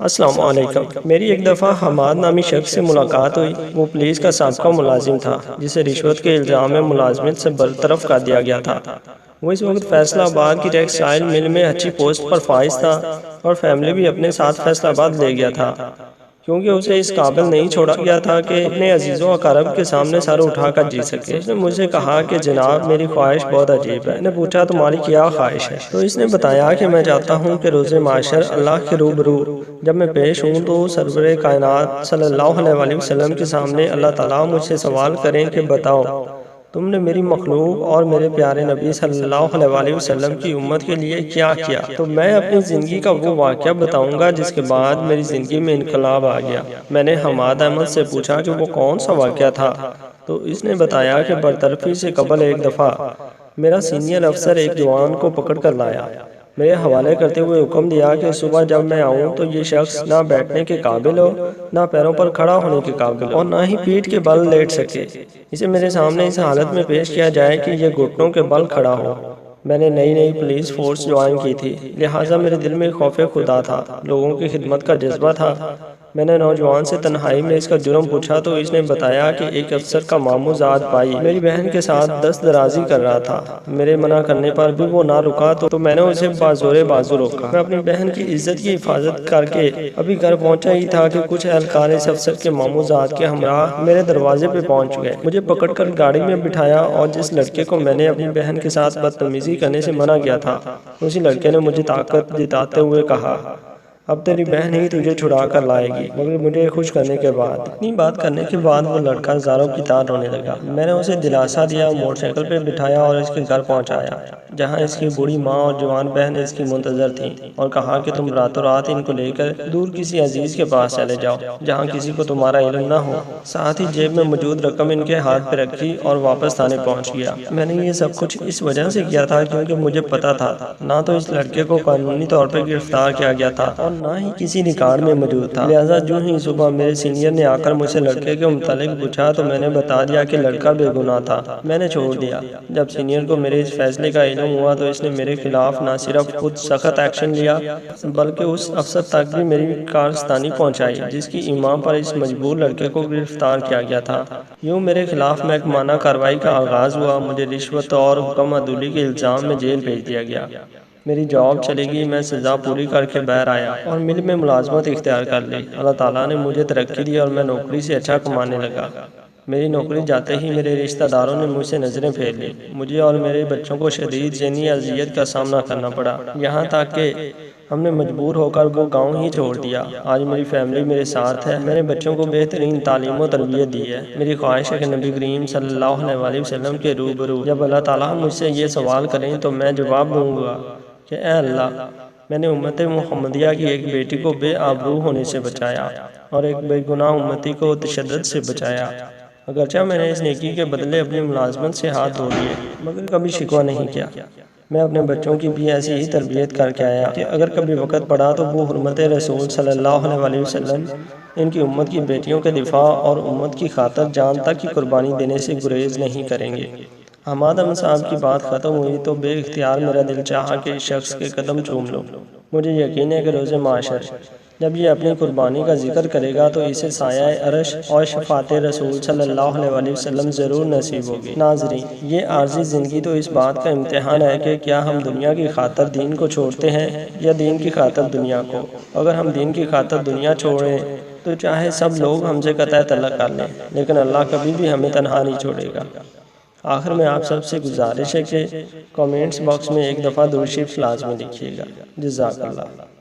السلام علیکم۔ میری ایک دفعہ حماد نامی شخص سے ملاقات ہوئی۔ وہ پولیس کا سابقہ ملازم تھا جسے رشوت کے الزام میں ملازمت سے برطرف کر دیا گیا تھا۔ وہ اس وقت فیصل آباد کی ٹیکسٹائل مل میں اچھی پوسٹ پر فائز تھا اور فیملی بھی اپنے ساتھ فیصل آباد لے گیا تھا، کیونکہ اسے اس قابل نہیں چھوڑا گیا تھا کہ اپنے عزیزوں و اقارب کے سامنے سر اٹھا کر جی سکے۔ اس نے مجھ سے کہا کہ جناب میری خواہش بہت عجیب ہے۔ میں نے پوچھا تمہاری کیا خواہش ہے؟ تو اس نے بتایا کہ میں چاہتا ہوں کہ روز معاشر اللہ کے روبرو جب میں پیش ہوں تو سرور کائنات صلی اللہ علیہ وسلم کے سامنے اللہ تعالیٰ مجھ سے سوال کریں کہ بتاؤ تم نے میری مخلوق اور میرے پیارے نبی صلی اللہ علیہ وسلم کی امت کے لیے کیا کیا؟ تو میں اپنی زندگی کا وہ واقعہ بتاؤں گا جس کے بعد میری زندگی میں انقلاب آ گیا۔ میں نے حماد احمد سے پوچھا کہ وہ کون سا واقعہ تھا، تو اس نے بتایا کہ برطرفی سے قبل ایک دفعہ میرا سینئر افسر ایک جوان کو پکڑ کر لایا، میرے حوالے کرتے ہوئے حکم دیا کہ صبح جب میں آؤں تو یہ شخص نہ بیٹھنے کے قابل ہو، نہ پیروں پر کھڑا ہونے کے قابل اور نہ ہی پیٹھ کے بل لیٹ سکے۔ اسے میرے سامنے اس حالت میں پیش کیا جائے کہ یہ گھٹنوں کے بل کھڑا ہو۔ میں نے نئی پولیس فورس جوائن کی تھی، لہٰذا میرے دل میں خوف خدا تھا، لوگوں کی خدمت کا جذبہ تھا۔ میں نے نوجوان سے تنہائی میں اس کا جرم پوچھا تو اس نے بتایا کہ ایک افسر کا ماموں زاد بھائی میری بہن کے ساتھ دست درازی کر رہا تھا۔ میرے منع کرنے پر بھی وہ نہ رکا تو میں نے اسے بازور بازو روکا۔ میں اپنی بہن کی عزت کی حفاظت کر کے ابھی گھر پہنچا ہی تھا کہ کچھ اہلکار اس افسر کے ماموں زاد کے ہمراہ میرے دروازے پہ پہنچ گئے، مجھے پکڑ کر گاڑی میں بٹھایا اور جس لڑکے کو میں نے اپنی بہن کے ساتھ بدتمیزی کرنے سے منع کیا تھا اسی لڑکے نے مجھے طاقت جتاتے ہوئے کہا اب تیری بہن ہی تجھے چھڑا کر لائے گی۔ مگر مجھے خوش کرنے کے بعد اتنی بات کرنے کے بعد وہ لڑکا زاروں کی طرح رونے لگا۔ میں نے اسے دلاسا دیا، موٹر سائیکل پہ بٹھایا اور اس کے گھر پہنچایا جہاں اس کی بوڑھی ماں اور جوان بہن اس کی منتظر تھیں، اور کہا کہ تم راتوں رات ان کو لے کر دور کسی عزیز کے پاس چلے جاؤ جہاں کسی کو تمہارا علم نہ ہو۔ ساتھ ہی جیب میں موجود رقم ان کے ہاتھ پہ رکھی اور واپس تھانے پہنچ گیا۔ میں نے یہ سب کچھ اس وجہ سے کیا تھا کیونکہ مجھے پتا تھا نہ تو اس لڑکے کو قانونی طور پہ گرفتار کیا گیا تھا اور نہ ہی کسی ریکارڈ میں موجود تھا، لہٰذا جو ہی صبح میرے سینئر نے آ کر مجھ سے لڑکے کے متعلق پوچھا تو میں نے بتا دیا کہ لڑکا بے گناہ تھا۔ میں نے چھوڑ دیا۔ جب سینئر کو میرے اس فیصلے کا علم ہوا تو اس نے میرے خلاف نہ صرف خود سخت ایکشن لیا بلکہ اس افسر تک بھی میری کارستانی پہنچائی جس کی ایما پر اس مجبور لڑکے کو گرفتار کیا گیا تھا۔ یوں میرے خلاف محکمانہ کارروائی کا آغاز ہوا۔ مجھے رشوت اور حکم عدولی کے الزام میں جیل بھیج دیا گیا۔ میری جاب چلے گی، میں سزا پوری کر کے باہر آیا اور مل میں ملازمت اختیار کر لی۔ اللہ تعالیٰ نے مجھے ترقی دی اور میں نوکری سے اچھا کمانے لگا۔ میری نوکری جاتے ہی میرے رشتہ داروں نے مجھ سے نظریں پھیر لی۔ مجھے اور میرے بچوں کو شدید ذہنی اذیت کا سامنا کرنا پڑا، یہاں تک کہ ہم نے مجبور ہو کر وہ گاؤں ہی چھوڑ دیا۔ آج میری فیملی میرے ساتھ ہے، میرے بچوں کو بہترین تعلیم و تربیت دی ہے۔ میری خواہش ہے کہ نبی کریم صلی اللہ علیہ وسلم کے روبرو جب اللہ تعالیٰ مجھ سے یہ سوال کریں تو میں جواب دوں گا کہ اے اللہ، میں نے امت محمدیہ کی ایک بیٹی کو بے آبرو ہونے سے بچایا اور ایک بے گناہ امتی کو تشدد سے بچایا۔ اگرچہ میں نے اس نیکی کے بدلے اپنی ملازمت سے ہاتھ دھو لیے مگر کبھی شکوہ نہیں کیا۔ میں اپنے بچوں کی بھی ایسی ہی تربیت کر کے آیا کہ اگر کبھی وقت پڑا تو وہ حرمت رسول صلی اللہ علیہ وسلم ان کی امت کی بیٹیوں کے دفاع اور امت کی خاطر جان تک کی قربانی دینے سے گریز نہیں کریں گے۔ حماد احمد صاحب کی بات ختم ہوئی تو بے اختیار میرا دل چاہا کہ اس شخص کے قدم چوم لو۔ مجھے یقین ہے کہ روز معاشر جب یہ اپنی قربانی کا ذکر کرے گا تو اسے سایہ عرش اور شفاعت رسول صلی اللہ علیہ وسلم ضرور نصیب ہوگی۔ ناظرین، یہ عارضی زندگی تو اس بات کا امتحان ہے کہ کیا ہم دنیا کی خاطر دین کو چھوڑتے ہیں یا دین کی خاطر دنیا کو۔ اگر ہم دین کی خاطر دنیا چھوڑیں تو چاہے سب لوگ ہم سے قطع تعلق کر لیں لیکن اللہ کبھی بھی ہمیں تنہا نہیں چھوڑے گا۔ آخر میں آپ سب سے گزارش ہے کہ کامنٹس باکس میں ایک دفعہ درود شریف لازمی لکھیے گا۔ جزاک اللہ۔